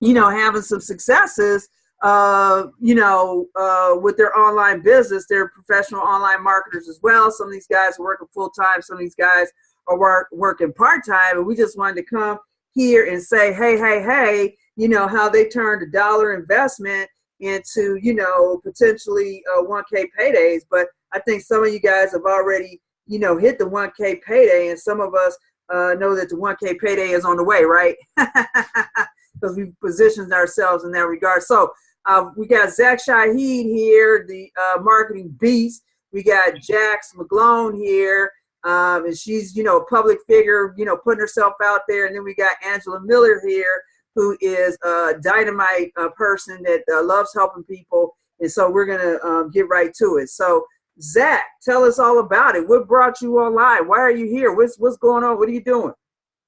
having some successes, with their online business. They're professional online marketers as well. Some of these guys are working full time. Some of these guys are working part time. And we just wanted to come here and say, hey, how they turned a dollar investment into, potentially 1K paydays. But I think some of you guys have already, hit the 1K payday, and some of us know that the 1K payday is on the way, right? Because we've positioned ourselves in that regard. So we got Zacs here, the marketing beast. We got Zacs here, and she's, a public figure, putting herself out there. And then we got Angela Miller here, who is a dynamite person that loves helping people. And so we're going to get right to it. So Zac, tell us all about it. What brought you online? Why are you here? What's going on? What are you doing?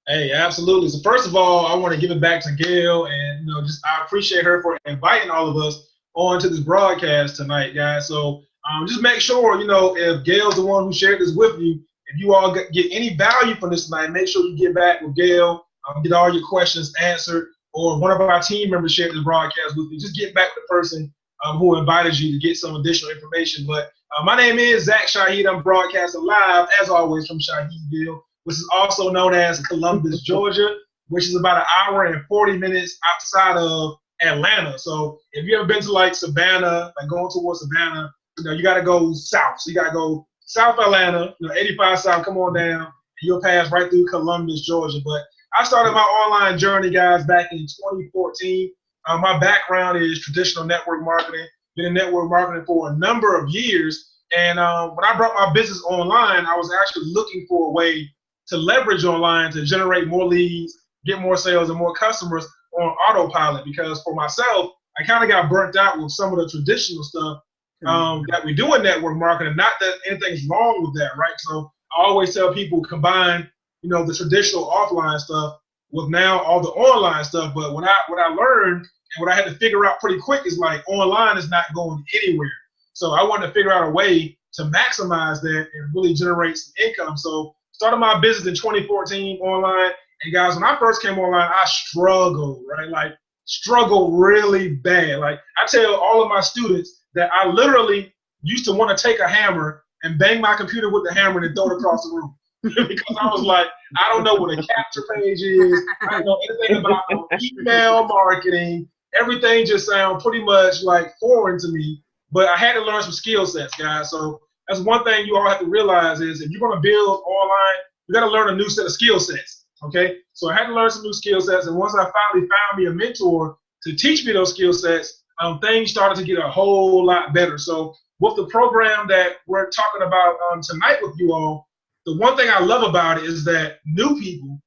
Hey, absolutely. So first of all, I want to give it back to Gail, and I appreciate her for inviting all of us on to this broadcast tonight, guys. So just make sure, if Gail's the one who shared this with you, if you all get any value from this tonight, make sure you get back with Gail, get all your questions answered, or one of our team members shared this broadcast with you. Just get back with the person who invited you to get some additional information. But my name is Zacs Shaheed. I'm broadcasting live, as always, from Shaheedville, which is also known as Columbus, Georgia, which is about 1 hour and 40 minutes outside of Atlanta. So if you ever been to like Savannah, like going towards Savannah, you got to go south. So you got to go South Atlanta, 85 South, come on down, and you'll pass right through Columbus, Georgia. But I started my online journey, guys, back in 2014. My background is traditional network marketing. Been in network marketing for a number of years. And when I brought my business online, I was actually looking for a way to leverage online to generate more leads, get more sales, and more customers on autopilot. Because for myself, I kind of got burnt out with some of the traditional stuff that we do in network marketing. Not that anything's wrong with that, right? So I always tell people combine, the traditional offline stuff with now all the online stuff. But what I learned and what I had to figure out pretty quick is like online is not going anywhere. So I wanted to figure out a way to maximize that and really generate some income. So started my business in 2014 online. And guys, when I first came online, I struggled, right? Like struggled really bad. Like I tell all of my students that I literally used to want to take a hammer and bang my computer with the hammer and throw it across the room. Because I was like, I don't know what a capture page is. I don't know anything about email marketing. Everything just sounds pretty much like foreign to me. But I had to learn some skill sets, guys. So that's one thing you all have to realize is if you're going to build online, you got to learn a new set of skill sets. Okay. So I had to learn some new skill sets. And once I finally found me a mentor to teach me those skill sets, things started to get a whole lot better. So with the program that we're talking about tonight with you all, the one thing I love about it is that new people,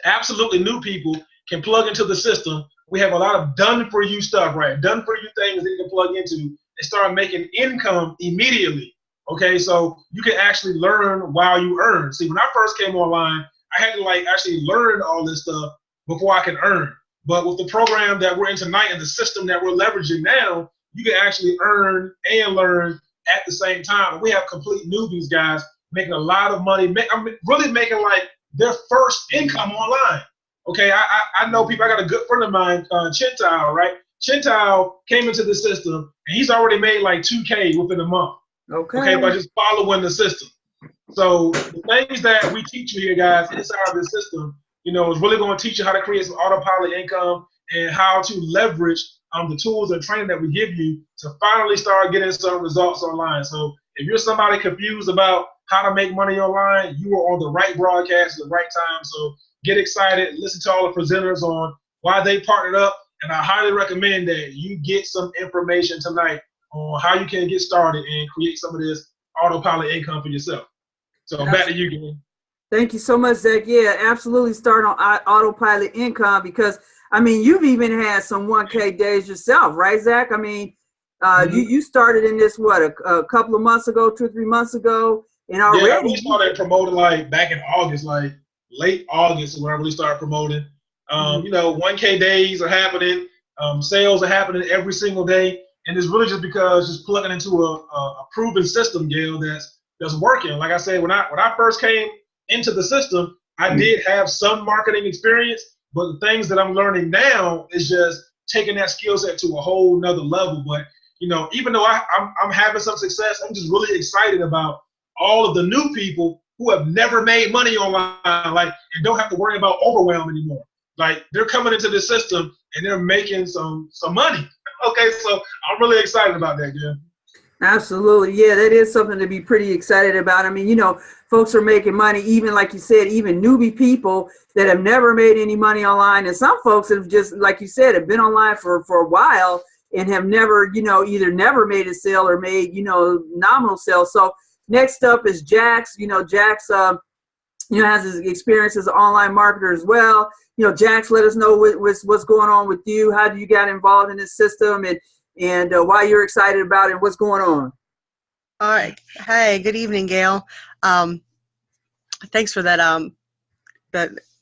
absolutely new people, can plug into the system. We have a lot of done-for-you stuff, right? Done-for-you things that you can plug into and start making income immediately. Okay, so you can actually learn while you earn. See, when I first came online, I had to actually learn all this stuff before I could earn. But with the program that we're in tonight and the system that we're leveraging now, you can actually earn and learn at the same time. We have complete newbies, guys, making a lot of money. I'm really making like their first income online. Okay, I know people. I got a good friend of mine, Chintal, right? Chintal came into the system and he's already made like 2K within a month. Okay, by just following the system. So the things that we teach you here, guys, inside of this system, is really going to teach you how to create some autopilot income and how to leverage the tools and training that we give you to finally start getting some results online. So if you're somebody confused about how to make money online, you are on the right broadcast at the right time. So get excited, listen to all the presenters on why they partnered up, and I highly recommend that you get some information tonight on how you can get started and create some of this autopilot income for yourself. So back to you, Glenn. Thank you so much, Zac. Yeah, absolutely start on autopilot income because, I mean, you've even had some 1K days yourself, right, Zac? I mean, you started in this, what, a couple of months ago, 2 or 3 months ago, and already. Yeah, we started promoting like back in August, like late August is when I really started promoting. 1K days are happening. Sales are happening every single day. And it's really just because just plugging into a proven system, Gail, that's working. Like I said, when I first came into the system, I did have some marketing experience, But the things that I'm learning now is just taking that skill set to a whole nother level. But even though I'm having some success, I'm just really excited about all of the new people who have never made money online, like, and don't have to worry about overwhelm anymore. Like, they're coming into the system and they're making some money. Okay, so I'm really excited about that, Jim. Absolutely. Yeah, that is something to be pretty excited about. I mean, folks are making money, even like you said, even newbie people that have never made any money online. And some folks have just, like you said, have been online for a while and have never, either never made a sale or made, nominal sales. So next up is Zacs. Zacs, has his experience as an online marketer as well. Zacs, let us know what's going on with you. How do you get involved in this system, and why you're excited about it, what's going on. All right. Hey, good evening, Gail. Thanks for that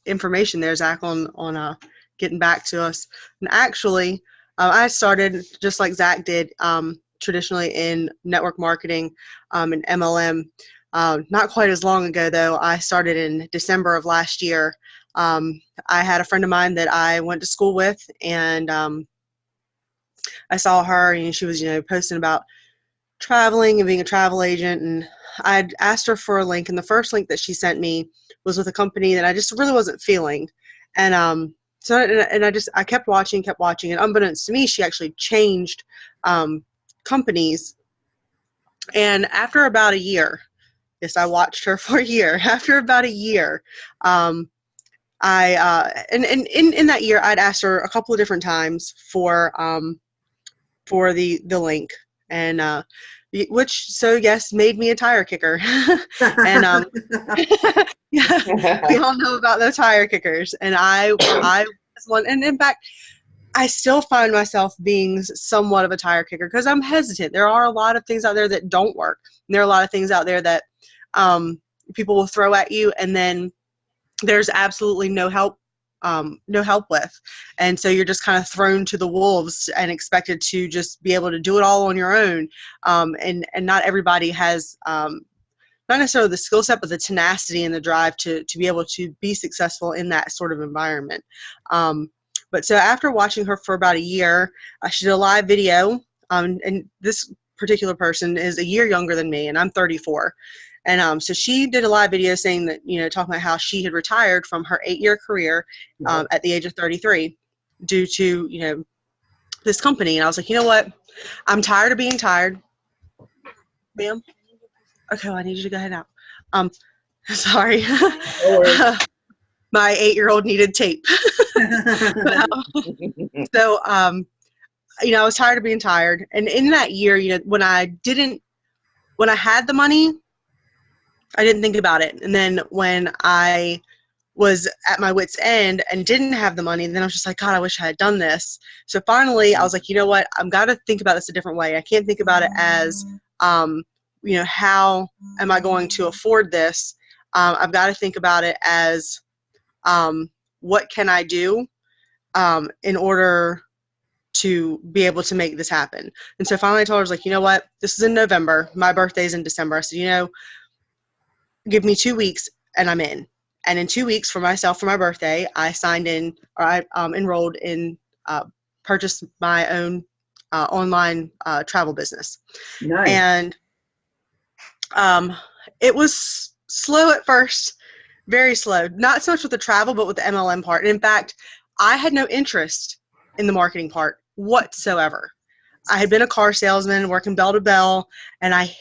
information there, Zach, on getting back to us. And actually, I started just like Zach did, traditionally in network marketing and MLM. Not quite as long ago, though. I started in December of last year. I had a friend of mine that I went to school with, and I saw her, and she was, posting about traveling and being a travel agent, and I'd asked her for a link, and the first link that she sent me was with a company that I just really wasn't feeling, and I kept watching, and unbeknownst to me, she actually changed companies, and after about a year, yes, I watched her for a year. After about a year, I in that year, I'd asked her a couple of different times for the link, and which, so yes, made me a tire kicker. And yeah, we all know about those tire kickers, and I was one. And in fact, I still find myself being somewhat of a tire kicker because I'm hesitant. There are a lot of things out there that don't work. And there are a lot of things out there that people will throw at you, and then there's absolutely no help with. And so you're just kind of thrown to the wolves and expected to just be able to do it all on your own. And not everybody has not necessarily the skill set, but the tenacity and the drive to be able to be successful in that sort of environment. But so after watching her for about a year, she did a live video, and this particular person is a year younger than me, and I'm 34. And so she did a live video saying that, talking about how she had retired from her 8-year career at the age of 33 due to, this company. And I was like, you know what? I'm tired of being tired. Ma'am? Okay, well, I need you to go ahead out. Sorry. My 8-year-old needed tape. So, I was tired of being tired. And in that year, when I had the money, I didn't think about it. And then when I was at my wit's end and didn't have the money, then I was just like, God, I wish I had done this. So finally, I was like, you know what? I've got to think about this a different way. I can't think about it as, how am I going to afford this? I've got to think about it as, what can I do in order to be able to make this happen? And so finally I told her, I was like, you know what? This is in November. My birthday's in December. I said, give me 2 weeks and I'm in. And in 2 weeks for my birthday, I signed in, or I enrolled in, purchased my own online travel business. Nice. And it was slow at first, very slow. Not so much with the travel, but with the MLM part. And in fact, I had no interest in the marketing part whatsoever. I had been a car salesman working bell to bell, and I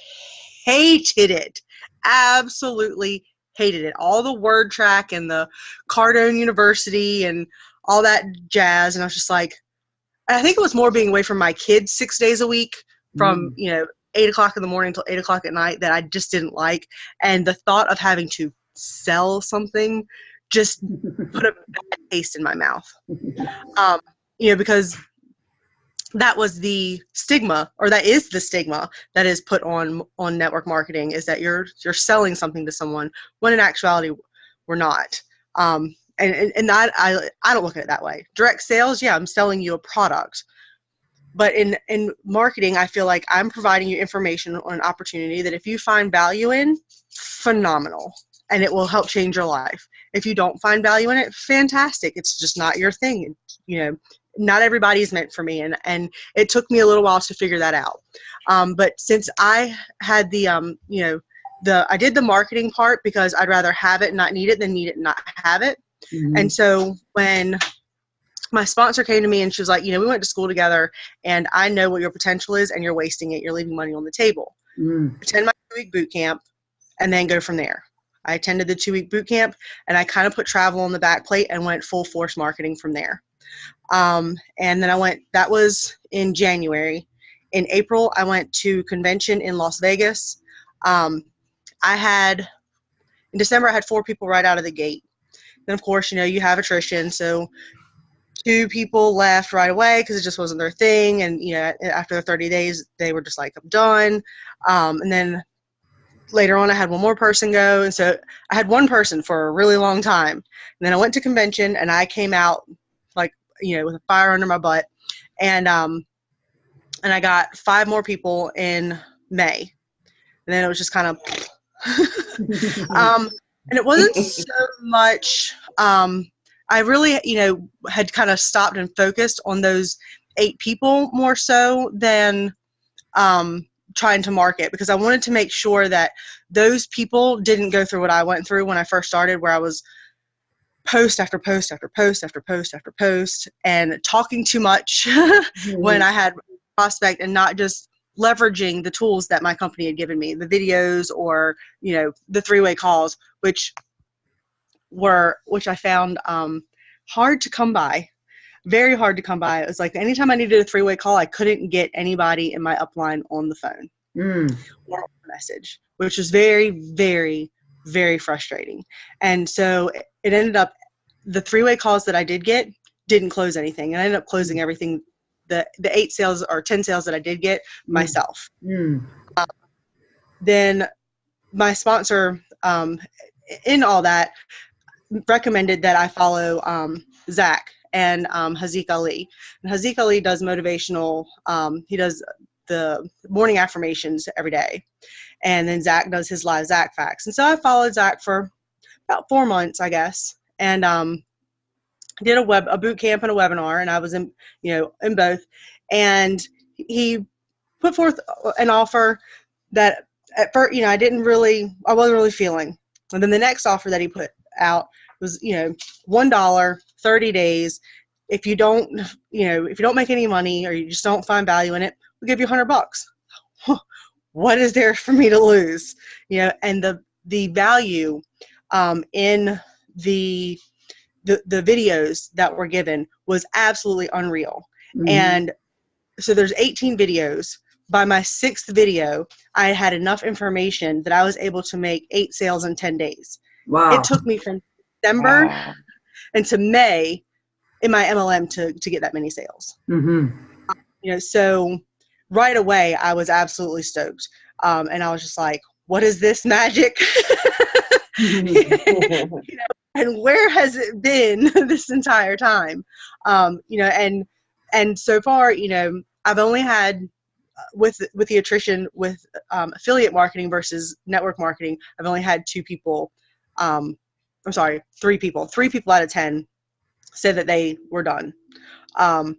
hated it. Absolutely hated it. All the word track and the Cardone University and all that jazz. And I was just like, I think it was more being away from my kids 6 days a week from, 8 o'clock in the morning till 8 o'clock at night that I just didn't like. And the thought of having to sell something just put a bad taste in my mouth. Because that was the stigma, or that is the stigma that is put on network marketing, is that you're selling something to someone when in actuality we're not. And I don't look at it that way. Direct sales, yeah, I'm selling you a product. But in marketing, I feel like I'm providing you information on an opportunity that if you find value in, phenomenal. and it will help change your life. If you don't find value in it, fantastic. It's just not your thing. You know, not everybody's meant for me. And it took me a little while to figure that out. But since I had I did the marketing part because I'd rather have it and not need it than need it and not have it. Mm-hmm. And so when my sponsor came to me and she was like, we went to school together and I know what your potential is and you're wasting it. You're leaving money on the table. Attend my 2-week boot camp and then go from there. I attended the 2-week boot camp and I kind of put travel on the back plate and went full force marketing from there. And then that was in January. In April, I went to convention in Las Vegas. In December, I had 4 people right out of the gate. Then, of course, you have attrition. So 2 people left right away because it just wasn't their thing. And, after the 30 days, they were just like, I'm done. And then later on, I had one more person go. And so I had one person for a really long time. And then I went to convention and I came out with a fire under my butt. And I got 5 more people in May. And then it was just kind of, and it wasn't so much, I really, had kind of stopped and focused on those 8 people more so than trying to market, because I wanted to make sure that those people didn't go through what I went through when I first started, where I was post after post after post after post after post and talking too much when I had prospect and not just leveraging the tools that my company had given me, the videos or, the 3-way calls, which I found hard to come by, very hard to come by. It was like anytime I needed a 3-way call, I couldn't get anybody in my upline on the phone or on the message, which was very, very, very frustrating. And so it ended up, the 3-way calls that I did get didn't close anything. And I ended up closing everything, the 8 sales or 10 sales that I did get myself. Then my sponsor, in all that, recommended that I follow Zac and Haziq Ali. And Haziq Ali does motivational, he does the morning affirmations every day. And then Zac does his live Zac facts. And so I followed Zac for about 4 months, I guess. And did a boot camp and a webinar, and I was in both. And he put forth an offer that at first, I wasn't really feeling. And then the next offer that he put out was, $1, 30 days. If you don't make any money or you just don't find value in it, we'll give you $100. What is there for me to lose? And the value in the videos that were given was absolutely unreal. And so there's 18 videos. By my 6th video, I had enough information that I was able to make 8 sales in 10 days. Wow. It took me from December into May in my MLM to get that many sales. So right away I was absolutely stoked. And I was just like, what is this magic? And where has it been this entire time? And so far, I've only had with the attrition with affiliate marketing versus network marketing, I've only had 2 people. 3 people. 3 people out of 10 said that they were done. And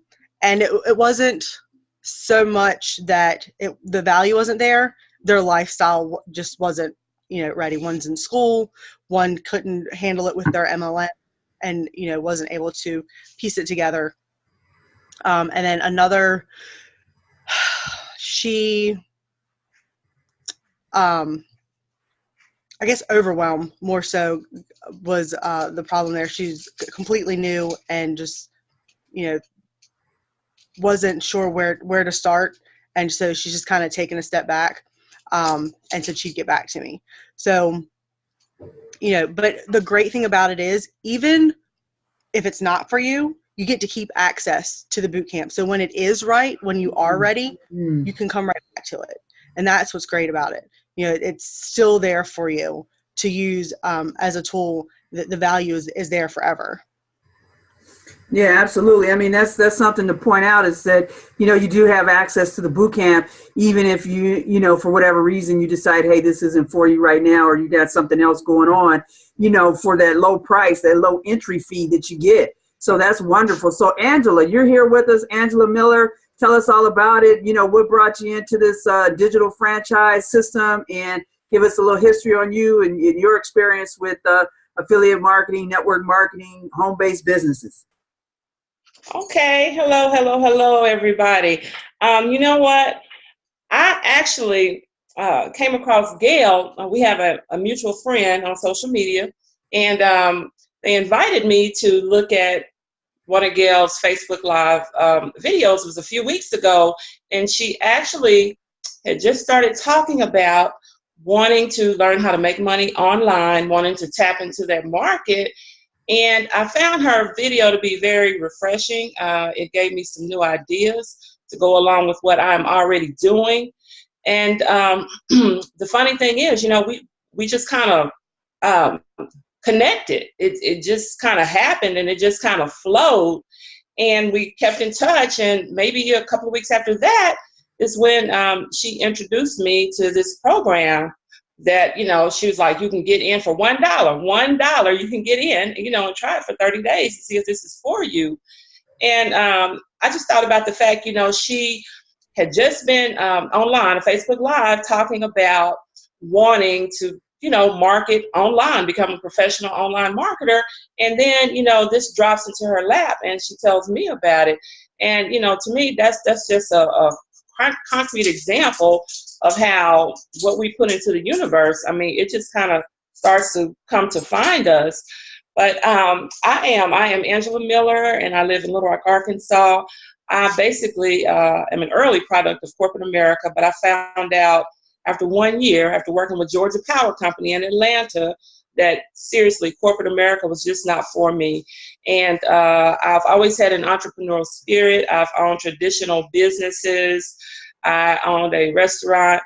it wasn't so much that the value wasn't there. Their lifestyle just wasn't, ready. One's in school. One couldn't handle it with their MLM and, wasn't able to piece it together. And then another, she, I guess overwhelm more so was the problem there. She's completely new and just, wasn't sure where to start. And so she's just kind of taken a step back and said she'd get back to me. So, but the great thing about it is, even if it's not for you, you get to keep access to the boot camp. So when it is right, when you are ready, you can come right back to it. And that's what's great about it. It's still there for you to use as a tool. The value is there forever. Yeah, absolutely. I mean, that's something to point out is that, you do have access to the boot camp, even if for whatever reason you decide, hey, this isn't for you right now, or you got something else going on, for that low price, that low entry fee that you get. So that's wonderful. So Angela, you're here with us, Angela Miller. Tell us all about it. What brought you into this digital franchise system, and give us a little history on you and your experience with affiliate marketing, network marketing, home-based businesses. Okay. Hello, hello, hello, everybody. You know what? I actually came across Gail. We have a mutual friend on social media, and they invited me to look at one of Gail's Facebook Live videos. It was a few weeks ago, and she actually had just started talking about wanting to learn how to make money online, wanting to tap into that market. And I found her video to be very refreshing. It gave me some new ideas to go along with what I'm already doing. And the funny thing is, we just kind of connected. It just kind of happened, and it just kind of flowed. And we kept in touch. And maybe a couple of weeks after that is when she introduced me to this program that, she was like, you can get in for $1 you can get in, and try it for 30 days to see if this is for you. And I just thought about the fact, she had just been online, Facebook Live, talking about wanting to, market online, become a professional online marketer. And then, this drops into her lap and she tells me about it. And, to me, that's just a concrete example of how what we put into the universe, I mean, it just kind of starts to come to find us. But I am Angela Miller, and I live in Little Rock, Arkansas. I basically am an early product of corporate America, but I found out after 1 year, after working with Georgia Power Company in Atlanta, that seriously, corporate America was just not for me. And I've always had an entrepreneurial spirit. I've owned traditional businesses. I owned a restaurant.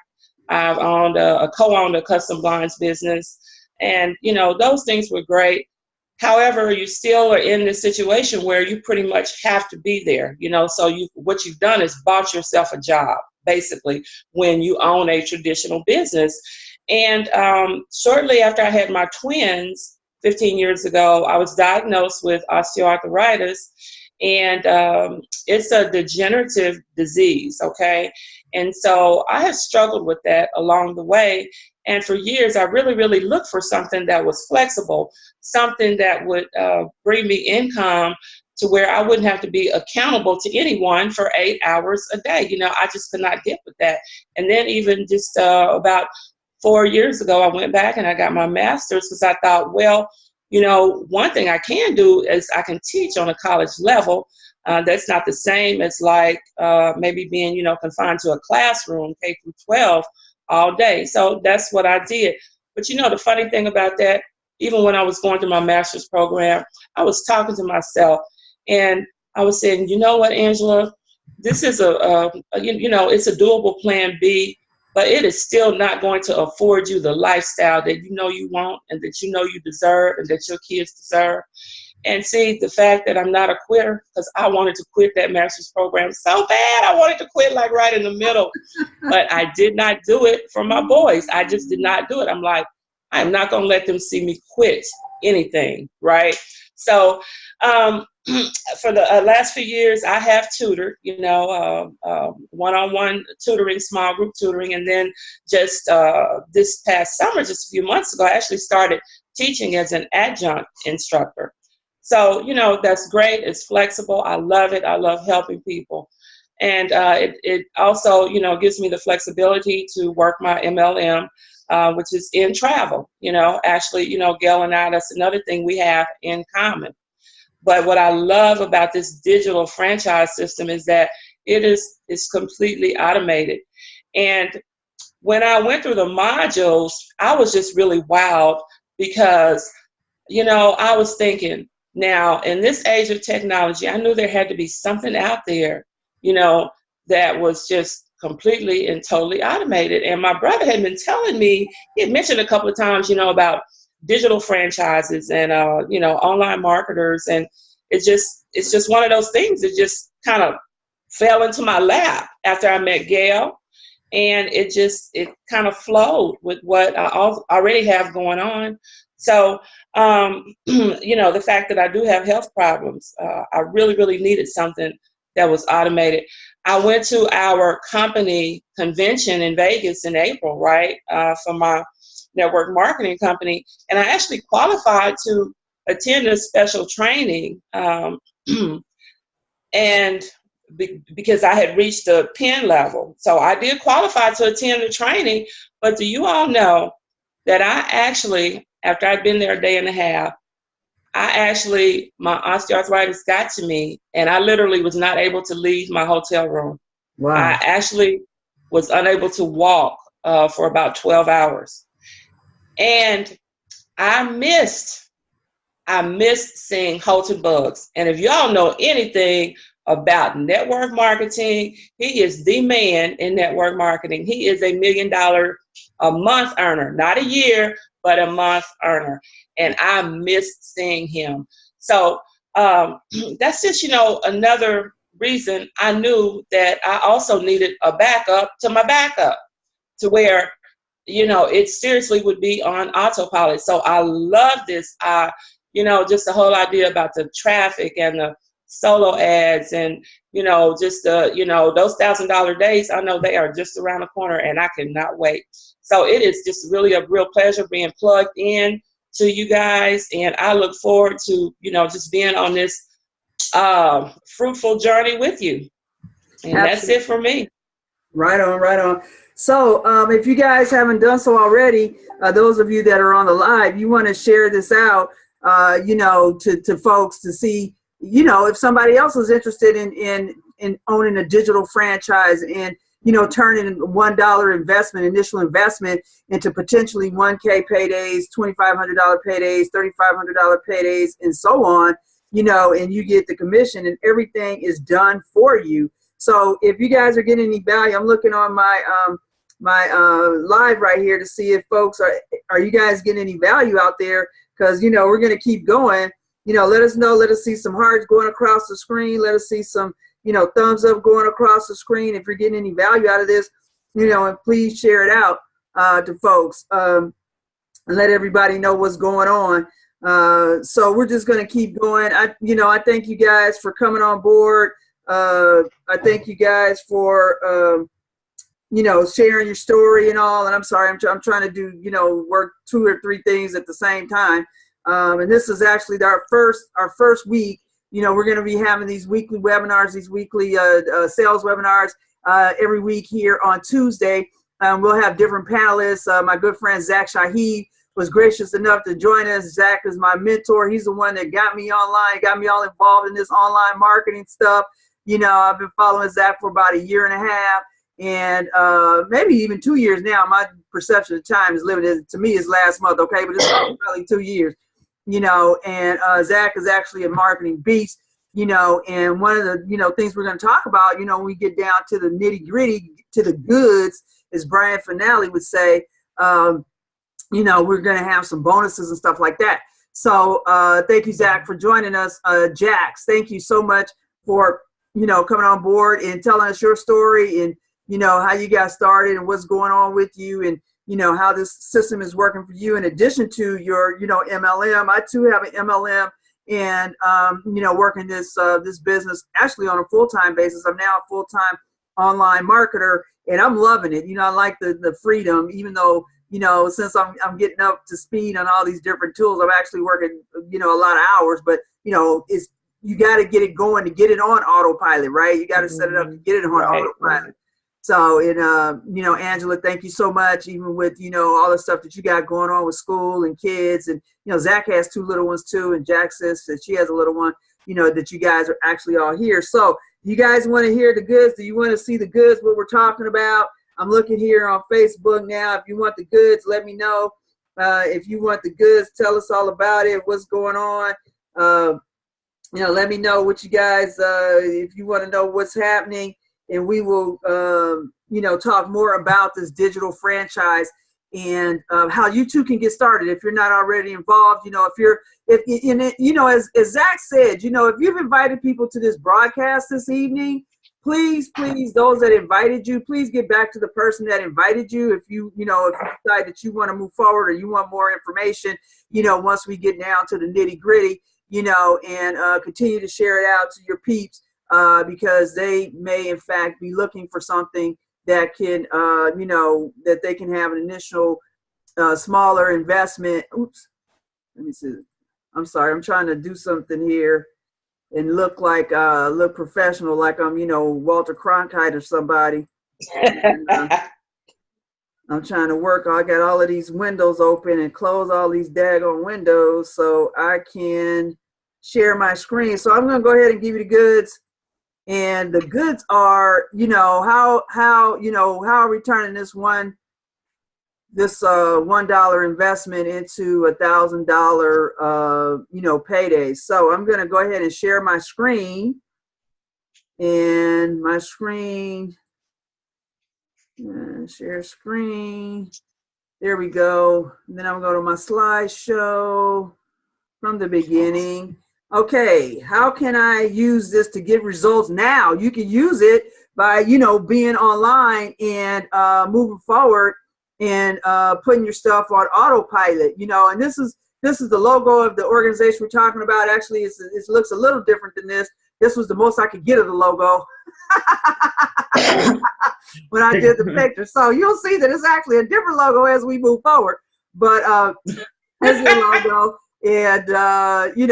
I've owned co-owned a custom blinds business. And, those things were great. However, you still are in this situation where you pretty much have to be there, so what you've done is bought yourself a job, basically, when you own a traditional business. And shortly after I had my twins 15 years ago, I was diagnosed with osteoarthritis, and it's a degenerative disease, okay? And so I have struggled with that along the way. And for years, I really, really looked for something that was flexible, something that would bring me income to where I wouldn't have to be accountable to anyone for 8 hours a day. I just could not get with that. And then even just about 4 years ago, I went back and I got my master's because I thought, well, one thing I can do is I can teach on a college level. That's not the same as like maybe being, confined to a classroom, K through 12, all day. So that's what I did. But the funny thing about that, even when I was going through my master's program, I was talking to myself and I was saying, you know what, Angela, this is it's a doable plan B, but it is still not going to afford you the lifestyle that you want and that you deserve and that your kids deserve. And see, the fact that I'm not a quitter, because I wanted to quit that master's program so bad. I wanted to quit like right in the middle, but I did not do it for my boys. I just did not do it. I'm like, I'm not going to let them see me quit anything, right? So for the last few years, I have tutored, one-on-one tutoring, small group tutoring, and then just this past summer, just a few months ago, I actually started teaching as an adjunct instructor. So, that's great. It's flexible. I love it. I love helping people. And it also, gives me the flexibility to work my MLM, which is in travel. Actually, Gail and I, that's another thing we have in common. But what I love about this digital franchise system is that it's completely automated. And when I went through the modules, I was just really wowed because, I was thinking, now, in this age of technology, I knew there had to be something out there, that was just completely and totally automated. And my brother had been telling me, he had mentioned a couple of times, about digital franchises and, online marketers. And it's just one of those things that just kind of fell into my lap after I met Gail. And it kind of flowed with what I already have going on. So, the fact that I do have health problems, I really, really needed something that was automated. I went to our company convention in Vegas in April, right, for my network marketing company. And I actually qualified to attend a special training. And because I had reached the pen level. So I did qualify to attend the training, but do you all know that I actually, after I'd been there a day and a half, my osteoarthritis got to me, and I literally was not able to leave my hotel room. Wow. I actually was unable to walk for about 12 hours. And I missed seeing Holton Bugs. And if y'all know anything about network marketing, he is the man in network marketing. He is $1 million a month earner, not a year, but a month earner. And I missed seeing him. So that's just, another reason I knew that I also needed a backup to my backup, to where, it seriously would be on autopilot. So I love this. Just the whole idea about the traffic and the solo ads and, just those $1,000 days, I know they are just around the corner and I cannot wait. So it is just really a real pleasure being plugged in to you guys. And I look forward to, just being on this fruitful journey with you. And Absolutely. That's it for me. Right on, right on. So if you guys haven't done so already, those of you that are on the live, you want to share this out, to folks to see, if somebody else is interested in owning a digital franchise and, turning $1 initial investment into potentially 1K paydays, $2,500 paydays, $3,500 paydays, and so on, and you get the commission and everything is done for you. So if you guys are getting any value, I'm looking on my live right here to see if folks are you guys getting any value out there, because we're going to keep going. Let us know. Let us see some hearts going across the screen. Let us see some thumbs up going across the screen if you're getting any value out of this, and please share it out to folks and let everybody know what's going on. So we're just going to keep going. I thank you guys for coming on board. I thank you guys for sharing your story and all. And I'm sorry, I'm trying to do work 2 or 3 things at the same time. And this is actually our first week. We're going to be having these weekly webinars, these weekly sales webinars every week here on Tuesday. We'll have different panelists. My good friend Zacs was gracious enough to join us. Zach is my mentor. He's the one that got me online, got me all involved in this online marketing stuff. I've been following Zach for about 1.5 years, and maybe even 2 years now. My perception of time is limited. To me, it's last month, okay? But it's probably 2 years, and Zach is actually a marketing beast, and one of the, things we're going to talk about, when we get down to the nitty gritty, to the goods, as Brian Finale would say, we're going to have some bonuses and stuff like that. So thank you, Zach, for joining us. Zacs, thank you so much for, coming on board and telling us your story and, how you got started and what's going on with you and, how this system is working for you in addition to your, MLM. I too have an MLM and, working this business actually on a full-time basis. I'm now a full-time online marketer and I'm loving it. I like the freedom, even though, since I'm getting up to speed on all these different tools, I'm actually working, a lot of hours, but, you got to get it going to get it on autopilot, right? You got to set it up to get it on autopilot. So, Angela, thank you so much, even with, all the stuff that you got going on with school and kids. And, Zach has 2 little ones too. And Jack says that she has a little one, that you guys are actually all here. So you guys want to hear the goods? Do you want to see the goods, what we're talking about? I'm looking here on Facebook now. If you want the goods, let me know. If you want the goods, tell us all about it. What's going on? Let me know what you guys, if you want to know what's happening, and we will, talk more about this digital franchise and how you too can get started if you're not already involved. if you know, as Zach said, you know, if you've invited people to this broadcast this evening, please, those that invited you, please get back to the person that invited you. If you know, if you decide that you want to move forward or you want more information, you know, once we get down to the nitty gritty, you know, and continue to share it out to your peeps, because they may in fact be looking for something that can, you know, that they can have an initial smaller investment. Oops, let me see. I'm sorry, I'm trying to do something here and look like look professional, like I'm, you know, Walter Cronkite or somebody. And, I'm trying to work. I got all of these windows open and close all these daggone windows so I can share my screen. So I'm going to go ahead and give you the goods. And the goods are, you know, how you know, how are we turning this $1 investment into $1,000 you know, payday. So I'm going to go ahead and share my screen, and my screen, share screen. There we go. And then I'm going to go to my slideshow from the beginning. Okay, how can I use this to get results now? You can use it by, you know, being online and moving forward and putting your stuff on autopilot, you know. And this is the logo of the organization we're talking about. Actually, it looks a little different than this. This was the most I could get of the logo when I did the picture. So you'll see that it's actually a different logo as we move forward. But here's the logo. And you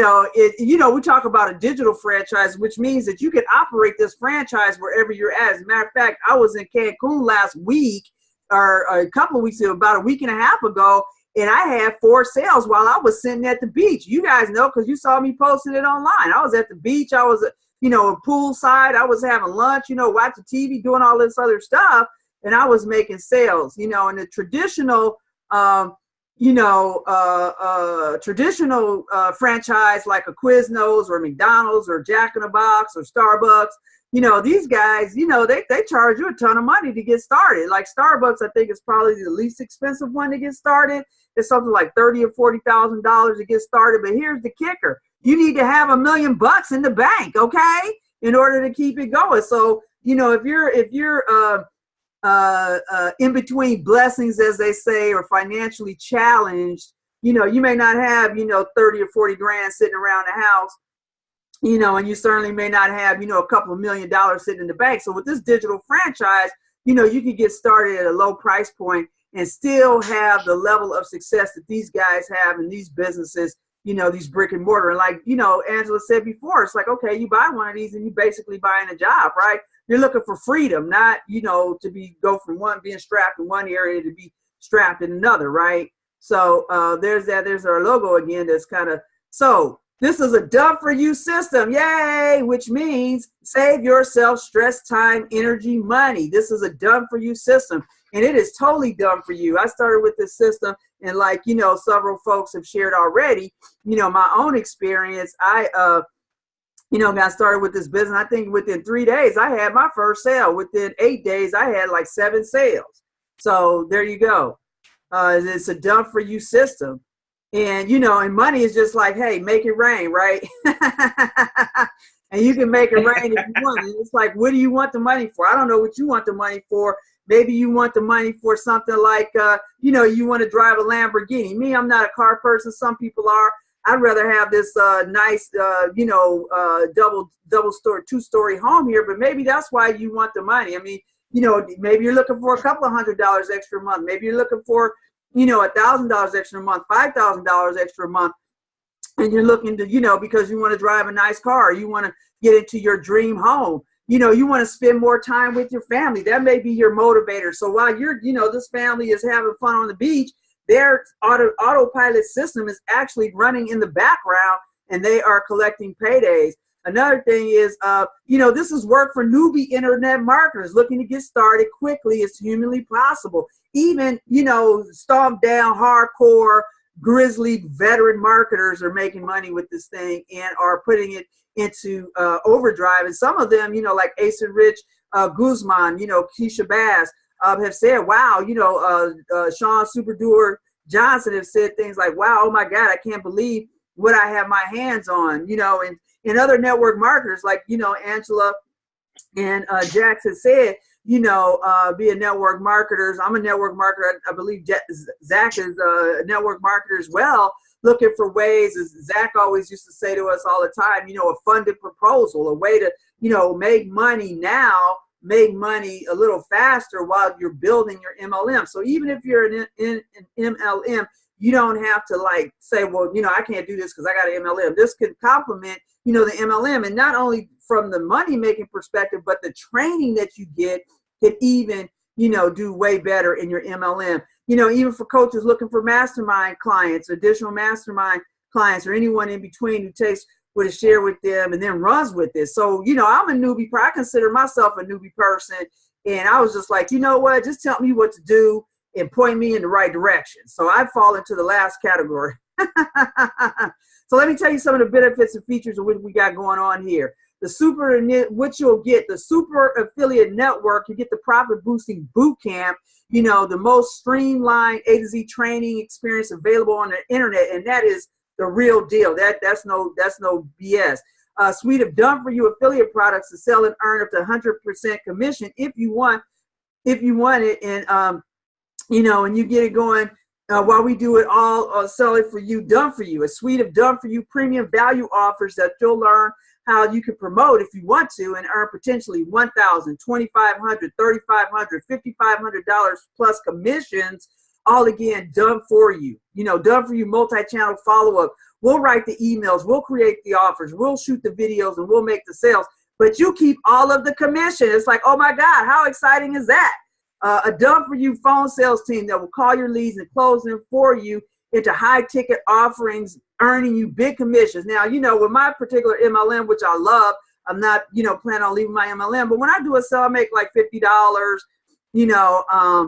know, we talk about a digital franchise, which means that you can operate this franchise wherever you're at. As a matter of fact, I was in Cancun last week, or a couple of weeks ago, about a week and a half ago, and I had 4 sales while I was sitting at the beach. You guys know, because you saw me posting it online. I was at the beach. I was, you know, poolside. I was having lunch, you know, watching TV, doing all this other stuff, and I was making sales. You know, in the traditional franchise like a Quiznos or McDonald's or Jack in the Box or Starbucks, you know, these guys, you know, they charge you a ton of money to get started. Like Starbucks, I think is probably the least expensive one to get started. It's something like $30,000 or $40,000 to get started. But here's the kicker: you need to have $1 million in the bank, okay, in order to keep it going. So, you know, if you're in between blessings, as they say, or financially challenged, you know, you may not have, you know, 30 or 40 grand sitting around the house, you know, and you certainly may not have, you know, a couple of $1 million sitting in the bank. So with this digital franchise, you know, you can get started at a low price point and still have the level of success that these guys have in these businesses, you know, these brick and mortar. And like, you know, Angela said before, it's like, okay, you buy one of these and you basically buying a job, right? You're looking for freedom, not, you know, to go from being strapped in one area to be strapped in another, right? So there's our logo again. That's kind of, so this is a done for you system, yay, which means save yourself stress, time, energy, money. This is a done for you system, and it is totally done for you. I started with this system, and like, you know, several folks have shared already, you know, my own experience. I you know, got started with this business. I think within 3 days, I had my first sale. Within 8 days, I had like 7 sales. So there you go. It's a done for you system. And, you know, and money is just like, hey, make it rain, right? And you can make it rain if you want. And it's like, what do you want the money for? I don't know what you want the money for. Maybe you want the money for something like, you know, you want to drive a Lamborghini. Me, I'm not a car person. Some people are. I'd rather have this nice, you know, double-story, 2-story home here. But maybe that's why you want the money. I mean, you know, maybe you're looking for a couple of $100 extra a month. Maybe you're looking for, you know, $1,000 extra a month, $5,000 extra a month. And you're looking to, you know, because you want to drive a nice car, you want to get into your dream home. You know, you want to spend more time with your family. That may be your motivator. So while you're, you know, this family is having fun on the beach, their autopilot system is actually running in the background, and they are collecting paydays. Another thing is, you know, this is work for newbie internet marketers looking to get started quickly as humanly possible. Even, you know, stomped down hardcore grizzly veteran marketers are making money with this thing and are putting it into overdrive. And some of them, you know, like Ace and Rich Guzman, you know, Keisha Bass, have said, wow, you know, Sean Superdoer Johnson have said things like, wow, oh my God, I can't believe, what I have my hands on, and other network marketers like, Angela and Zacs has said, being network marketers. I'm a network marketer. I believe Zach is a network marketer as well, looking for ways, as Zach always used to say to us all the time, a funded proposal, a way to, make money now, make money a little faster while you're building your MLM. So even if you're in an MLM, you don't have to like say, well, I can't do this because I got an MLM. This can complement, the MLM, and not only from the money making perspective, but the training that you get can even, do way better in your MLM. Even for coaches looking for mastermind clients, additional mastermind clients, or anyone in between who takes what is shared with them and then runs with it. So, I'm a newbie. I consider myself a newbie person. And I was just like, you know what, just tell me what to do and point me in the right direction. So I fall into the last category. So let me tell you some of the benefits and features of what we got going on here. What you'll get, the super affiliate network, you get the profit boosting boot camp, the most streamlined A to Z training experience available on the internet. And that is the real deal. That's no BS. A suite of done for you affiliate products to sell and earn up to 100% commission if you want it. And, and you get it going while we do it all, sell it for you, done for you. A suite of done for you premium value offers that you'll learn how you can promote if you want to and earn potentially $1,000, $2,500, $3,500, $5,500 plus commissions, all again done for you. Done for you multi-channel follow-up. We'll write the emails, we'll create the offers, we'll shoot the videos, and we'll make the sales. But you keep all of the commission. It's like, oh my God, how exciting is that? A done for you phone sales team that will call your leads and close them for you into high ticket offerings, earning you big commissions. Now, with my particular MLM, which I love, I'm not, planning on leaving my MLM, but when I do a sale, I make like $50, and I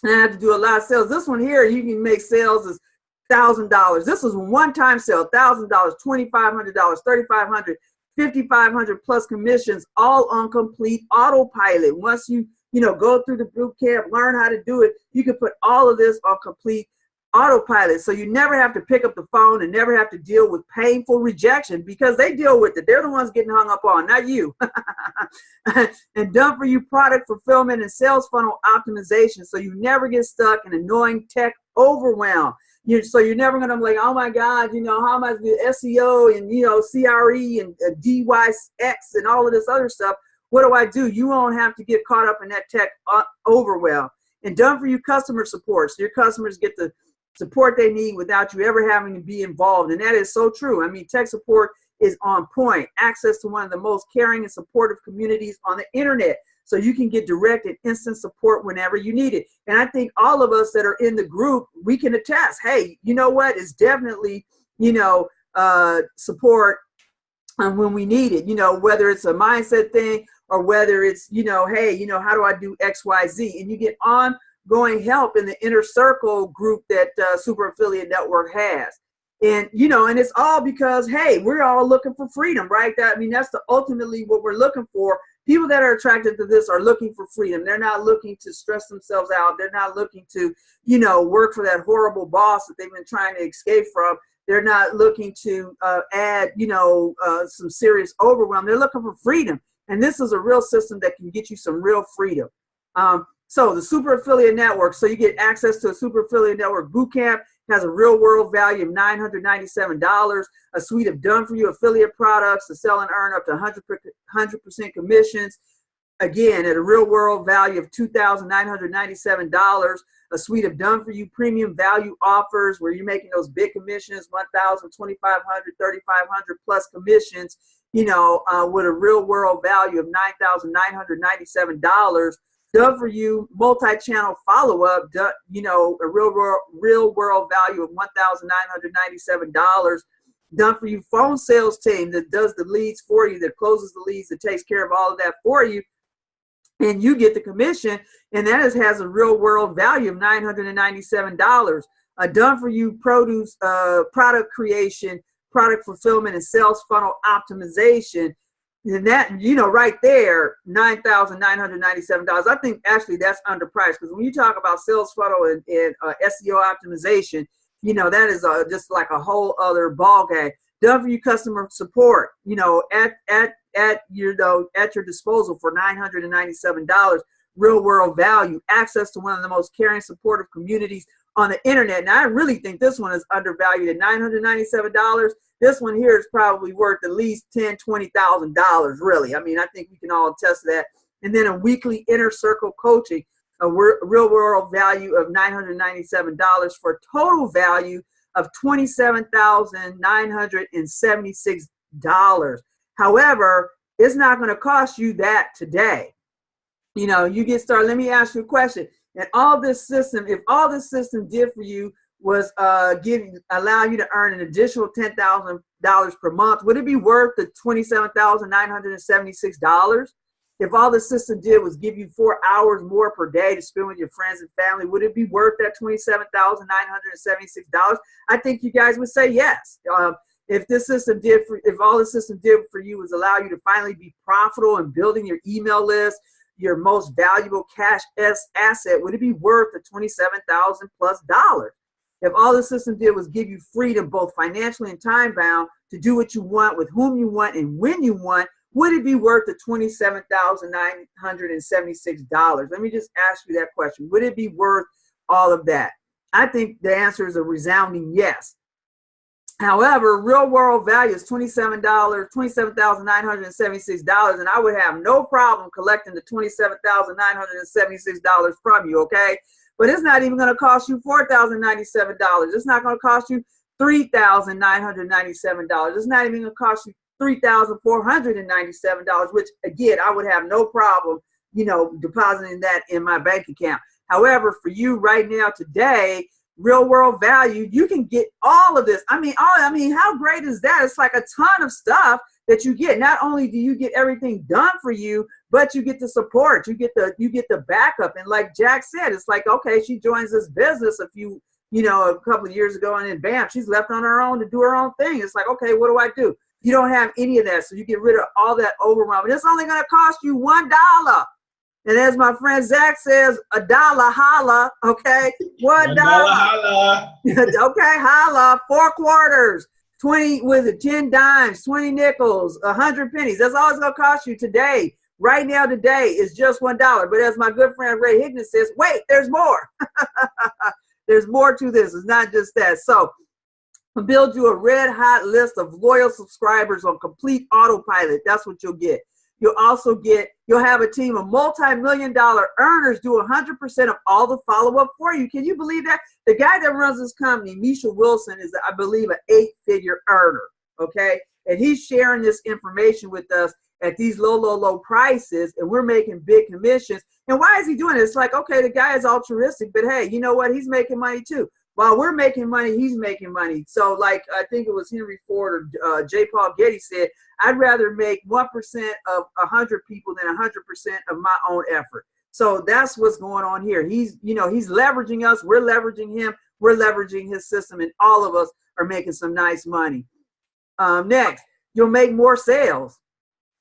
have to do a lot of sales. This one here, you can make sales as $1,000. This was a one-time sale, $1,000, $2,500, $3,500, $5,500 plus commissions, all on complete autopilot. Once you go through the boot camp, learn how to do it, you can put all of this on complete autopilot. So you never have to pick up the phone and never have to deal with painful rejection because they deal with it. They're the ones getting hung up on, not you. And done for you product fulfillment and sales funnel optimization. So you never get stuck in annoying tech overwhelm. So you're never going to be like, oh my God, how am I do SEO and, CRE and DYX and all of this other stuff. What do? You won't have to get caught up in that tech overwhelm. And done for you customer support. So your customers get the support they need without you ever having to be involved. And that is so true. I mean, tech support is on point. Access to one of the most caring and supportive communities on the internet. So you can get direct and instant support whenever you need it. And I think all of us that are in the group, we can attest, hey, you know what? It's definitely, support when we need it, whether it's a mindset thing or whether it's, hey, how do I do X, Y, Z? And you get ongoing help in the inner circle group that Super Affiliate Network has. And, and it's all because, hey, we're all looking for freedom, right? That's ultimately what we're looking for. People that are attracted to this are looking for freedom. They're not looking to stress themselves out. They're not looking to, work for that horrible boss that they've been trying to escape from. They're not looking to add, some serious overwhelm. They're looking for freedom. And this is a real system that can get you some real freedom. So the Super Affiliate Network, so you get access to a Super Affiliate Network Bootcamp, has a real world value of $997, a suite of done for you affiliate products to sell and earn up to 100% commissions. Again, at a real world value of $2,997, a suite of done for you premium value offers where you're making those big commissions, $1,000, $2,500, $3,500 plus commissions, with a real world value of $9,997. Done for you multi-channel follow-up, a real world value of $1,997. Done for you phone sales team that does the leads for you, that closes the leads, that takes care of all of that for you. And you get the commission, and that has a real world value of $997. Done for you produce, product creation, product fulfillment, and sales funnel optimization. And that, right there, $9,997. I think actually that's underpriced because when you talk about sales funnel and SEO optimization, that is just like a whole other ball game. Done for you customer support, at your disposal for $997. Real world value, access to one of the most caring, supportive communities on the internet. And I really think this one is undervalued at $997. This one here is probably worth at least $10,000-$20,000, really. I mean, I think we can all attest to that. And then a weekly inner circle coaching, a real world value of $997 for a total value of $27,976. However, it's not going to cost you that today. You get started. Let me ask you a question. And all this system, if all this system did for you was allow you to earn an additional $10,000 per month, would it be worth the $27,976? If all the system did was give you 4 hours more per day to spend with your friends and family, would it be worth that $27,976? I think you guys would say yes. If all the system did for you was allow you to finally be profitable in building your email list, your most valuable cash asset, would it be worth the $27,000+ plus? If all the system did was give you freedom, both financially and time bound, to do what you want, with whom you want, and when you want, would it be worth the $27,976? Let me just ask you that question. Would it be worth all of that? I think the answer is a resounding yes. However, real world value is $27,976, and I would have no problem collecting the $27,976 from you, okay? But it's not even going to cost you $4,097. It's not going to cost you $3,997. It's not even going to cost you $3,497, which again, I would have no problem, depositing that in my bank account. However, for you right now today, real world value, you can get all of this. I mean, how great is that? It's like a ton of stuff that you get. Not only do you get everything done for you, but you get the support, you get the backup. And like Jack said, it's like, okay, she joins this business a couple of years ago, and then bam, she's left on her own to do her own thing. It's like, okay, what do I do? You don't have any of that, so you get rid of all that overwhelm. And it's only going to cost you $1. And as my friend Zacs says, $1 holla, okay? $1 holla. Okay, holla, 4 quarters, 20, 10 dimes, 20 nickels, 100 pennies. That's all it's going to cost you today. Right now, today is just $1. But as my good friend Ray Higgins says, wait, there's more. There's more to this. It's not just that. So I'll build you a red hot list of loyal subscribers on complete autopilot. That's what you'll get. You'll have a team of multi-million-dollar earners do 100% of all the follow-up for you. Can you believe that? The guy that runs this company, Misha Wilson, is, I believe, an 8-figure earner, okay? And he's sharing this information with us at these low prices, and we're making big commissions. And why is he doing it? It's like, okay, the guy is altruistic, but hey, you know what? He's making money too. While we're making money, he's making money. So like, I think it was Henry Ford or J. Paul Getty said, I'd rather make 1% of 100 people than 100% of my own effort. So that's what's going on here. He's leveraging us. We're leveraging him. We're leveraging his system, and all of us are making some nice money. Next, you'll make more sales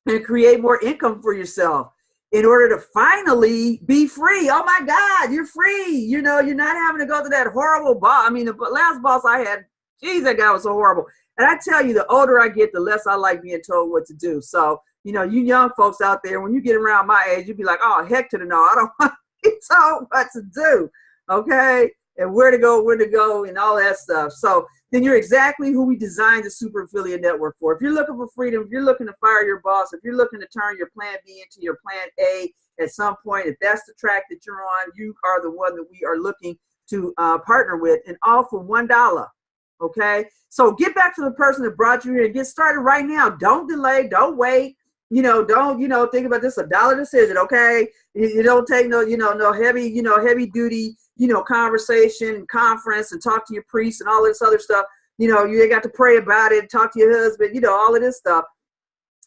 and create more income for yourself in order to finally be free. Oh my God, you're free. You're not having to go to that horrible boss. I mean, the last boss I had, geez, that guy was so horrible. And I tell you, the older I get, the less I like being told what to do. So, you young folks out there, when you get around my age, you'd be like, oh, heck to the no. I don't want to be told what to do. Okay. And where to go, and all that stuff. So then you're exactly who we designed the Super Affiliate Network for. If you're looking for freedom, if you're looking to fire your boss, if you're looking to turn your plan B into your plan A at some point, if that's the track that you're on, you are the one that we are looking to partner with, and all for $1. Okay. So get back to the person that brought you here and get started right now. Don't delay. Don't wait. Don't, think about this, $1 decision. Okay. You don't take no heavy duty, conversation, conference, and talk to your priest and all this other stuff. You ain't got to pray about it, talk to your husband, all of this stuff.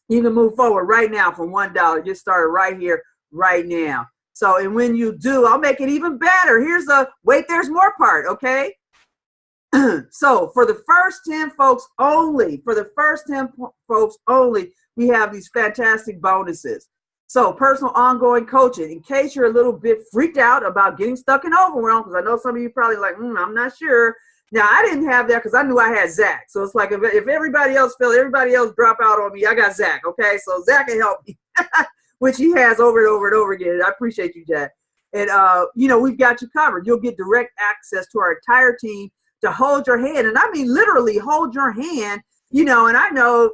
You can move forward right now for $1. Get started right here, right now. So, and when you do, I'll make it even better. Here's the wait, there's more part. Okay. So for the first 10 folks only, we have these fantastic bonuses. So personal ongoing coaching, in case you're a little bit freaked out about getting stuck in overwhelm, because I know some of you probably like, I'm not sure. Now, I didn't have that because I knew I had Zacs. So it's like if everybody else drop out on me, I got Zac, okay? So Zac can help me, which he has over and over and over again. I appreciate you, Jack. And, we've got you covered. You'll get direct access to our entire team to hold your hand. And I mean, literally hold your hand, and I know,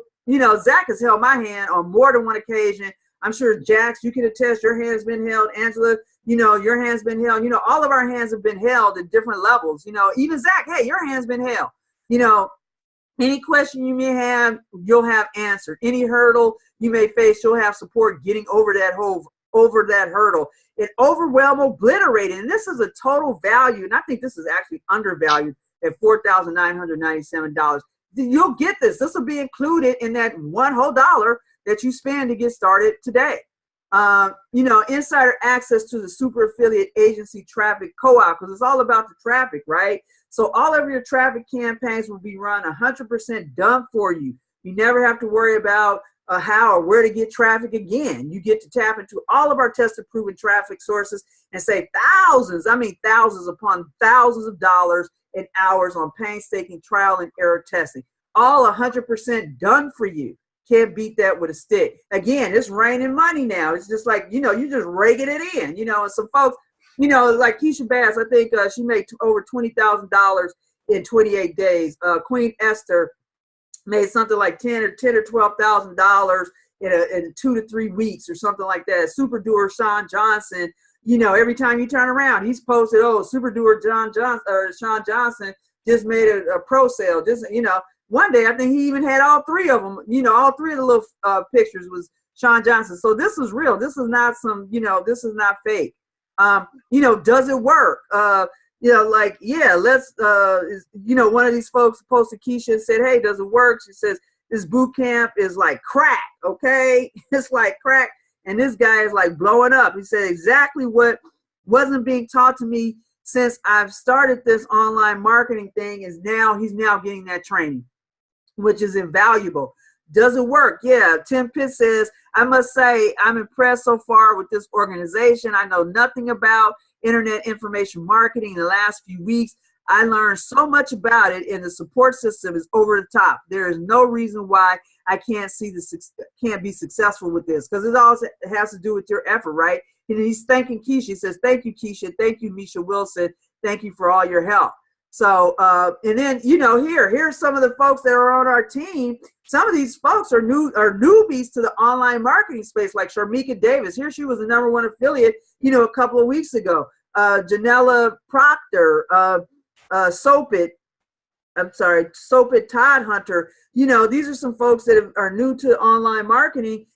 Zac has held my hand on more than one occasion. I'm sure, Jax, you can attest, your hand's been held. Angela, your hand's been held. All of our hands have been held at different levels. Even Zac, hey, your hand's been held. Any question you may have, you'll have answered. Any hurdle you may face, you'll have support getting over that hurdle. It overwhelm, obliterated. And this is a total value, and I think this is actually undervalued at $4,997. You'll get this. This will be included in that one whole dollar that you spend to get started today. Insider access to the super affiliate agency traffic co-op, because it's all about the traffic, right? So all of your traffic campaigns will be run 100% done for you. You never have to worry about how or where to get traffic again. You get to tap into all of our tested, proven traffic sources and save thousands upon thousands of dollars and hours on painstaking trial and error testing. All 100% done for you. Can't beat that with a stick. Again, it's raining money now. It's just like, you just raking it in, and some folks, like Keisha Bass, I think she made over $20,000 in 28 days. Queen Esther made something like $10 or $12,000 in 2 to 3 weeks or something like that. Super doer Sean Johnson, every time you turn around, he's posted, super doer Sean Johnson just made a pro sale. Just, one day, I think he even had all three of them. All three of the little pictures was Sean Johnson. So this is real. This is not this is not fake. Does it work? Let's, one of these folks posted Keisha and said, hey, does it work? She says, this boot camp is like crack, okay? It's like crack. And this guy is like blowing up. He said exactly what wasn't being taught to me since I've started this online marketing thing he's now getting that training, which is invaluable. Does it work? Yeah. Tim Pitt says, I must say I'm impressed so far with this organization. I know nothing about internet information marketing in the last few weeks. I learned so much about it, and the support system is over the top. There is no reason why I can't be successful with this, because it all has to do with your effort, right? And he's thanking Keisha. He says, thank you, Keisha. Thank you, Misha Wilson. Thank you for all your help. So, and then, here's some of the folks that are on our team. Some of these folks are newbies to the online marketing space, like Sharmika Davis. Here she was the #1 affiliate, a couple of weeks ago. Janella Proctor, Soapit Todd Hunter. These are some folks that are new to online marketing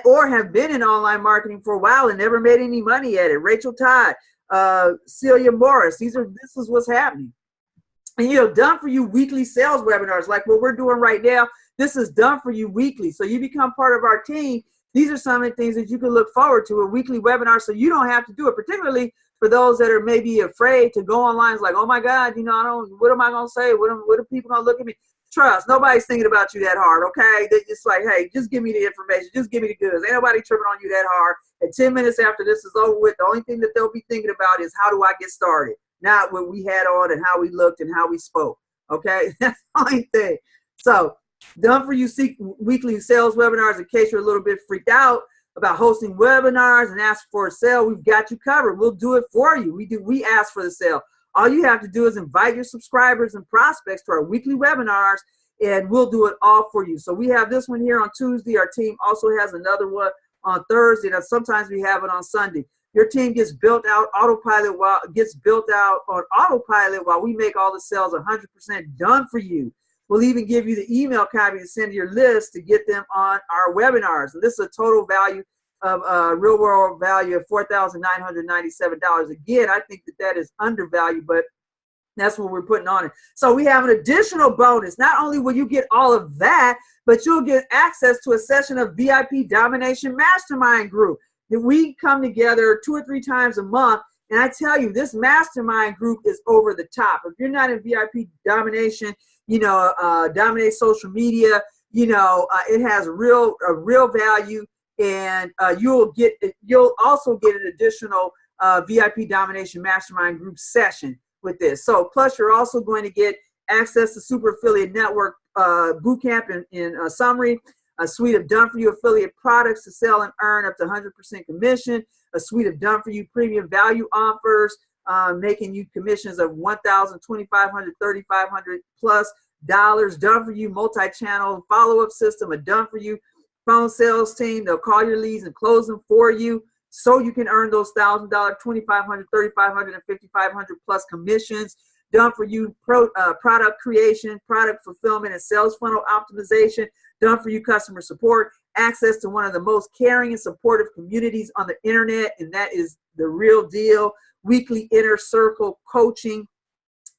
or have been in online marketing for a while and never made any money at it. Rachel Todd, Celia Morris. This is what's happening. And done for you weekly sales webinars like what we're doing right now. This is done for you weekly. So you become part of our team. These are some of the things that you can look forward to, a weekly webinar, so you don't have to do it, particularly for those that are maybe afraid to go online. It's like, oh my God, what am I going to say? What are people going to look at me? Trust, nobody's thinking about you that hard, okay? They're just like, hey, just give me the information. Just give me the goods. Ain't nobody tripping on you that hard. And 10 minutes after this is over with, the only thing that they'll be thinking about is, how do I get started? Not what we had on and how we looked and how we spoke, okay? That's the only thing. So, done for you weekly sales webinars. In case you're a little bit freaked out about hosting webinars and ask for a sale, we've got you covered. We'll do it for you. We ask for the sale. All you have to do is invite your subscribers and prospects to our weekly webinars, and we'll do it all for you. So we have this one here on Tuesday. Our team also has another one on Thursday, and sometimes we have it on Sunday. Your team gets built out on autopilot while we make all the sales 100% done for you. We'll even give you the email copy to send to your list to get them on our webinars. And this is a total value of real world value of $4,997. Again, I think that is undervalued, but that's what we're putting on it. So we have an additional bonus. Not only will you get all of that, but you'll get access to a session of VIP Domination Mastermind Group. That we come together 2 or 3 times a month. And I tell you, this mastermind group is over the top. If you're not in VIP Domination, dominate social media, it has a real value. And you'll also get an additional VIP Domination Mastermind Group session with this. So plus you're also going to get access to Super Affiliate Network Bootcamp in summary, a suite of done-for-you affiliate products to sell and earn up to 100% commission, a suite of done-for-you premium value offers, making you commissions of $1,000, $2,500, $3,500 plus dollars, done-for-you multi-channel follow-up system, a done-for-you phone sales team. They'll call your leads and close them for you so you can earn those $1,000, $2,500, $3,500, and $5,500 plus commissions. Done for you product creation, product fulfillment, and sales funnel optimization. Done for you customer support, access to one of the most caring and supportive communities on the internet, and that is the real deal. Weekly inner circle coaching.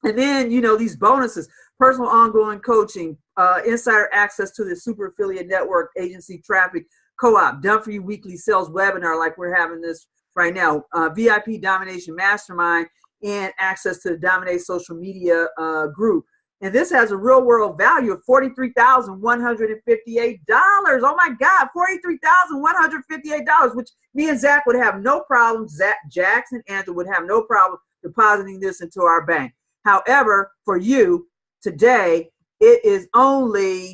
And then, you know, these bonuses, personal ongoing coaching, insider access to the Super Affiliate Network Agency Traffic Co-op, done for you weekly sales webinar like we're having this right now, VIP Domination Mastermind, and access to the Dominate social media group. And this has a real world value of $43,158. Oh my God, $43,158, which me and Zach would have no problem. Zacs and Angela would have no problem depositing this into our bank. However, for you today, it is only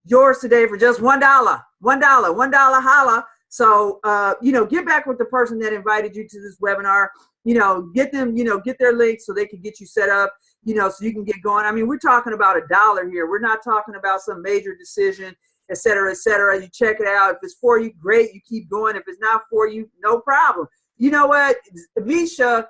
yours today for just $1. $1 holla. So, you know, get back with the person that invited you to this webinar. You know, get them, you know, get their link so they can get you set up, you know, so you can get going. I mean, we're talking about $1 here. We're not talking about some major decision, et cetera, et cetera. You check it out. If it's for you, great. You keep going. If it's not for you, no problem. You know what? Misha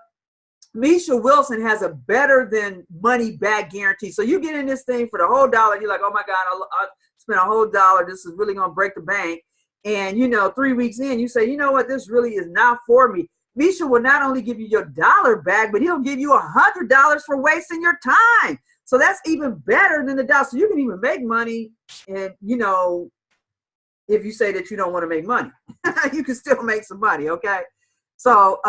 Wilson has a better than money back guarantee. So you get in this thing for the whole $1. You're like, oh my God, I spent a whole $1. This is really going to break the bank. And, you know, 3 weeks in, you say, you know what? This really is not for me. Misha will not only give you your $1 back, but he'll give you $100 for wasting your time. So that's even better than the $1. So you can even make money. And, you know, if you say that you don't want to make money, you can still make some money. Okay. So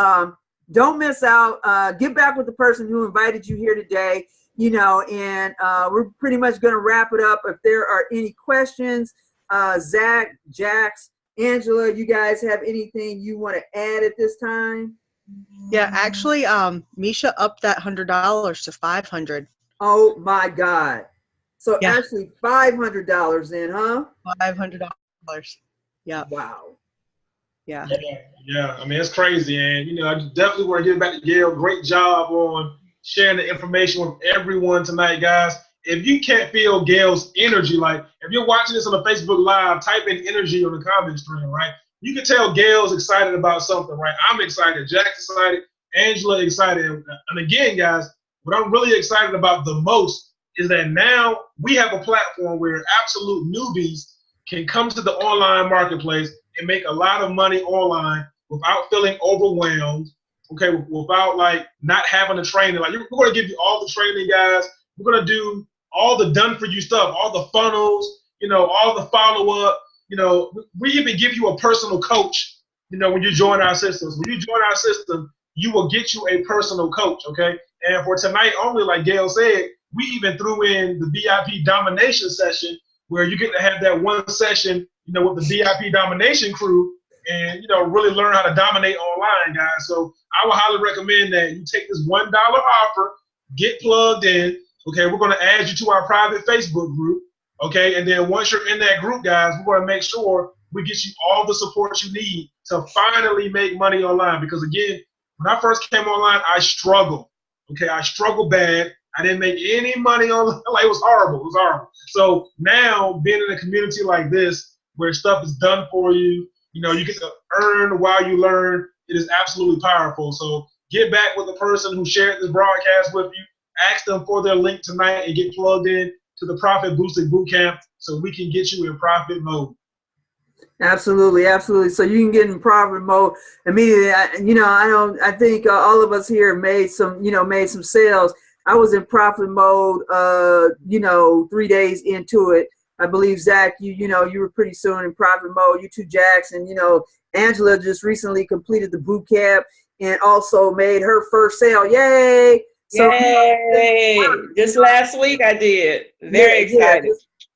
don't miss out. Get back with the person who invited you here today, you know, and we're pretty much going to wrap it up. If there are any questions, Zach, Jax, Angela, you guys have anything you want to add at this time? Yeah, actually, Misha upped that $100 to $500. Oh my God! So yeah. Actually, $500 then, huh? $500. Yeah. Wow. Yeah. Yeah. I mean, it's crazy, and you know, I definitely want to give back to Gail. Great job on sharing the information with everyone tonight, guys. If you can't feel Gail's energy, like if you're watching this on a Facebook Live, type in energy on the comment stream, right? You can tell Gail's excited about something, right? I'm excited. Jack's excited. Angela excited. And again, guys, what I'm really excited about the most is that now we have a platform where absolute newbies can come to the online marketplace and make a lot of money online without feeling overwhelmed, okay, without like not having a trainer. Like we're going to give you all the training, guys. We're going to do all the done for you stuff, all the funnels, you know, all the follow up, you know, we even give you a personal coach, you know, when you join our systems. When you join our system, you will get you a personal coach, okay? And for tonight only, like Gail said, we even threw in the VIP domination session where you get to have that one session, you know, with the VIP domination crew and, you know, really learn how to dominate online, guys. So I would highly recommend that you take this $1 offer, get plugged in. Okay, we're going to add you to our private Facebook group, okay? And then once you're in that group, guys, we're going to make sure we get you all the support you need to finally make money online. Because, again, when I first came online, I struggled, okay? I struggled bad. I didn't make any money online. Like, it was horrible. It was horrible. So now being in a community like this where stuff is done for you, you know, you get to earn while you learn, it is absolutely powerful. So get back with the person who shared this broadcast with you. Ask them for their link tonight and get plugged in to the Profit Boosted Bootcamp so we can get you in profit mode. Absolutely, absolutely. So you can get in profit mode immediately. I think all of us here made some sales. I was in profit mode, 3 days into it. I believe Zach, you were pretty soon in profit mode. You too, Jax, and Angela just recently completed the boot camp and also made her first sale. Yay! So, yay! Just last week I did. Very excited.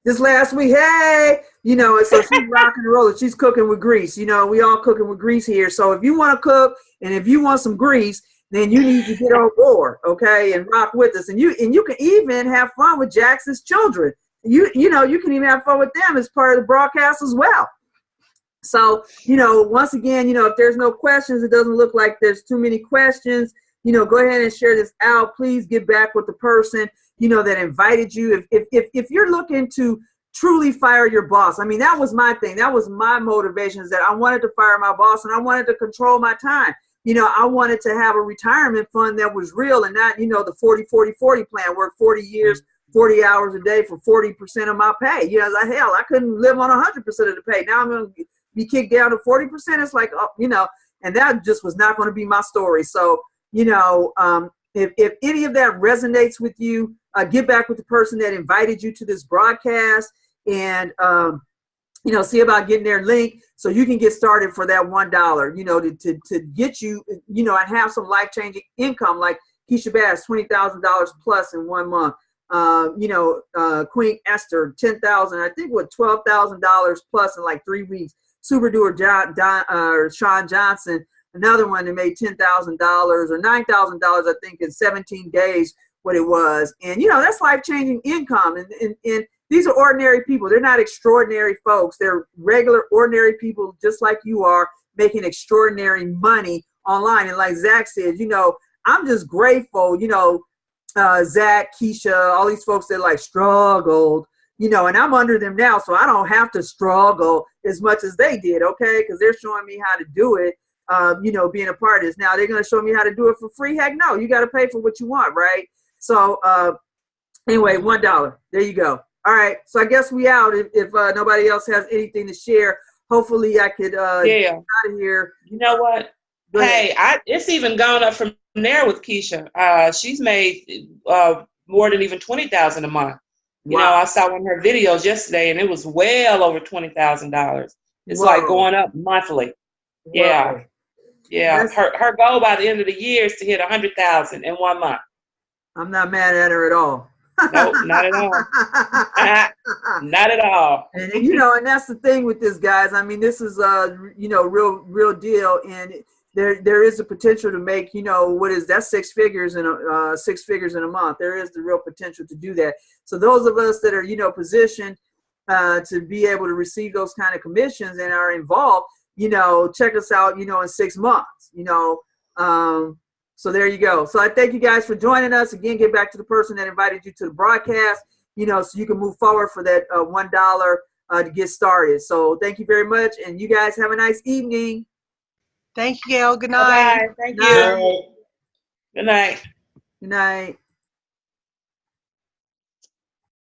This last week, hey! And so she's rocking and rolling. She's cooking with grease. We all cooking with grease here. So if you want to cook and if you want some grease, then you need to get on board, okay, and rock with us. And you can even have fun with Jackson's children. You can even have fun with them as part of the broadcast as well. So, once again, if there's no questions, it doesn't look like there's too many questions, go ahead and share this out. Please get back with the person, that invited you. If you're looking to truly fire your boss, I mean, that was my thing. That was my motivation, is that I wanted to fire my boss and I wanted to control my time. I wanted to have a retirement fund that was real and not, the 40-40-40 plan, work 40 years, 40 hours a day for 40% of my pay. Hell, I couldn't live on 100% of the pay. Now I'm going to be kicked down to 40%. It's like, and that just was not going to be my story. So, if any of that resonates with you, get back with the person that invited you to this broadcast and, see about getting their link so you can get started for that $1, to get you, and have some life-changing income like Keisha Bass, $20,000 plus in 1 month. Queen Esther, $10,000, I think $12,000 plus in like 3 weeks. Super doer Sean Johnson, another one that made $10,000 or $9,000, I think, in 17 days, what it was. And, that's life-changing income. And these are ordinary people. They're not extraordinary folks. They're regular, ordinary people just like you are, making extraordinary money online. And like Zach said, I'm just grateful, Zach, Keisha, all these folks that like struggled, and I'm under them now, so I don't have to struggle as much as they did, okay? Because they're showing me how to do it, being a part of this. Now, they're going to show me how to do it for free? Heck no, you got to pay for what you want, right? So, anyway, $1. There you go. All right, so I guess we out. If nobody else has anything to share, hopefully I could get out of here. You know what? Hey, it's even gone up from there with Keisha. She's made more than even $20,000 a month. Wow. I saw one of her videos yesterday, and it was well over $20,000. It's like going up monthly. Yeah, yeah. Her goal by the end of the year is to hit 100,000 in 1 month. I'm not mad at her at all. Nope, not at all. Not at all. And and that's the thing with this, guys. I mean, this is real deal, and there is a potential to make, that's 6 figures in a month. There is the real potential to do that. So those of us that are, positioned to be able to receive those kind of commissions and are involved, check us out, in 6 months, so there you go. So I thank you guys for joining us. Again, get back to the person that invited you to the broadcast, so you can move forward for that $1 to get started. So thank you very much. And you guys have a nice evening. Thank you, Gail. Good night. Bye-bye. Thank you. Good night. Good night.